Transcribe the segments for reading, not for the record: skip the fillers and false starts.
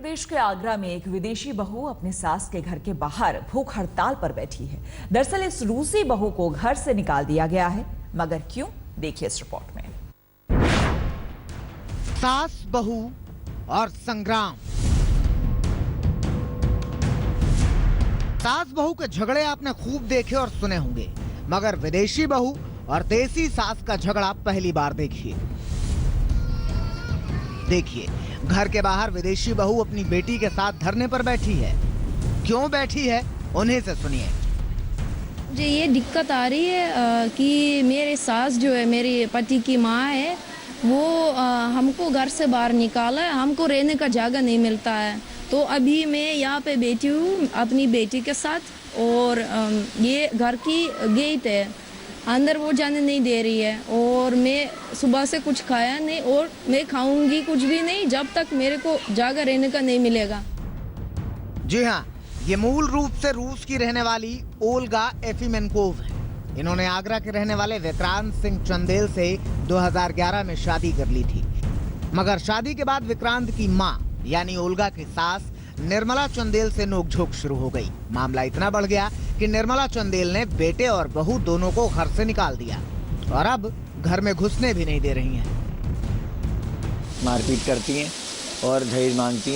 प्रदेश के आगरा में एक विदेशी बहू अपने सास के घर के बाहर भूख हड़ताल पर बैठी है। दरअसल इस रूसी बहू को घर से निकाल दिया गया है, मगर क्यों, देखिए इस रिपोर्ट में। सास बहू और संग्राम। सास बहू के झगड़े आपने खूब देखे और सुने होंगे, मगर विदेशी बहू और देसी सास का झगड़ा पहली बार देखिए। घर के बाहर विदेशी बहू अपनी बेटी के साथ धरने पर बैठी है। क्यों बैठी है, उन्हीं से सुनिए। मुझे ये दिक्कत आ रही है कि मेरे सास जो है, मेरे पति की माँ है, वो हमको घर से बाहर निकाला है, हमको रहने का जगह नहीं मिलता है। तो अभी मैं यहाँ पे बैठी हूँ अपनी बेटी के साथ, और ये घर की गेट है, अंदर वो जाने नहीं दे रही है, और मैं सुबह से कुछ खाया नहीं और मैं खाऊंगी कुछ भी नहीं जब तक मेरे को जगह रहने का नहीं मिलेगा। जी हाँ, ये मूल रूप से रूस की रहने वाली ओल्गा एफिमेन्कोव है। इन्होंने आगरा के रहने वाले विक्रांत सिंह चंदेल से 2011 में शादी कर ली थी, मगर शादी के बाद विक्रांत की मां यानी ओल्गा की सास निर्मला चंदेल से नोकझोंक शुरू हो गई। मामला इतना बढ़ गया कि निर्मला चंदेल ने बेटे और बहू दोनों को घर से निकाल दिया और अब घर में घुसने भी नहीं दे रही हैं। मारपीट करती हैं और दहेज मांगती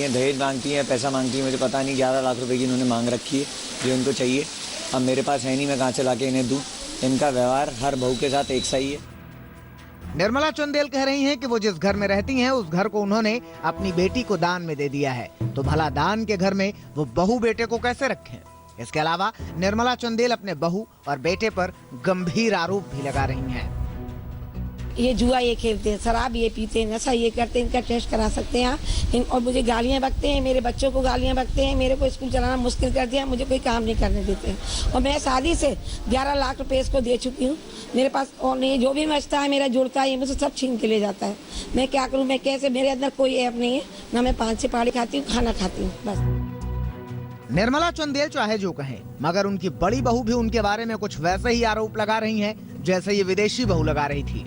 हैं, पैसा मांगती हैं। मुझे पता नहीं 11 लाख रुपए की इन्होंने मांग रखी है जो इनको चाहिए। अब मेरे पास है नहीं, मैं कहाँ से लाके इन्हें दूं। इनका व्यवहार हर बहू के साथ एक सा ही है। निर्मला चंदेल कह रही हैं कि वो जिस घर में रहती हैं उस घर को उन्होंने अपनी बेटी को दान में दे दिया है, तो भला दान के घर में वो बहू बेटे को कैसे रखें। इसके अलावा निर्मला चंदेल अपने बहू और बेटे पर गंभीर आरोप भी लगा रही हैं। ये जुआ ये खेलते हैं, शराब ये पीते हैं, नशा ये करते हैं, इनका टेस्ट करा सकते हैं और मुझे गालियां बकते हैं, मेरे बच्चों को गालियां बकते हैं, मेरे को स्कूल चलाना मुश्किल कर दिया, मुझे कोई काम नहीं करने देते हैं। और मैं शादी से 11 लाख रुपए इसको दे चुकी हूँ। मेरे पास और नहीं, जो भी बचता है मेरा जुड़ता है, ये मुझे सब छीन के ले जाता है। मैं क्या करूँ, मैं कैसे, मेरे अंदर कोई ऐप नहीं है, ना मैं 5 से पहाड़ी खाती हूँ, खाना खाती हूँ बस। निर्मला चंदेल चाहे जो कहें, मगर उनकी बड़ी बहू भी उनके बारे में कुछ वैसे ही आरोप लगा रही हैं जैसे ये विदेशी बहू लगा रही थी।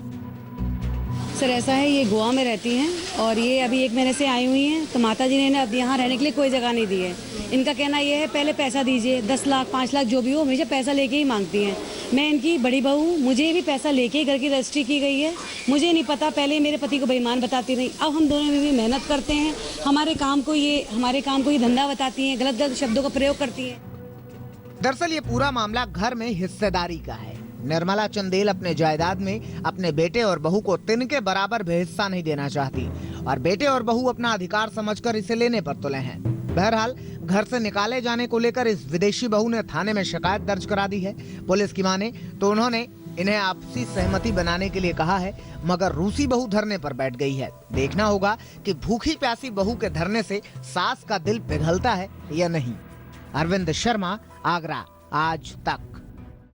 सर ऐसा है, ये गोवा में रहती हैं और ये अभी 1 महीने से आई हुई हैं, तो माता जी ने इन्हें अब यहाँ रहने के लिए कोई जगह नहीं दी है। इनका कहना ये है पहले पैसा दीजिए, 10 लाख 5 लाख जो भी हो, हमेशा पैसा लेके ही मांगती हैं। मैं इनकी बड़ी बहू हूँ, मुझे भी पैसा लेके घर की रजिस्ट्री की गई है। मुझे नहीं पता, पहले मेरे पति को बेईमान बताती रही, अब हम दोनों भी मेहनत करते हैं, हमारे काम को ये धंधा बताती हैं, गलत गलत शब्दों का प्रयोग करती हैं। दरअसल ये पूरा मामला घर में हिस्सेदारी का है। निर्मला चंदेल अपने जायदाद में अपने बेटे और बहू को तिनके बराबर भी हिस्सा नहीं देना चाहती और बेटे और बहू अपना अधिकार समझकर इसे लेने पर तुले हैं। बहरहाल घर से निकाले जाने को लेकर इस विदेशी बहू ने थाने में शिकायत दर्ज करा दी है। पुलिस की माने तो उन्होंने इन्हें आपसी सहमति बनाने के लिए कहा है, मगर रूसी बहू धरने पर बैठ गई है। देखना होगा कि भूखी प्यासी बहू के धरने से सास का दिल पिघलता है या नहीं। अरविंद शर्मा, आगरा, आज तक।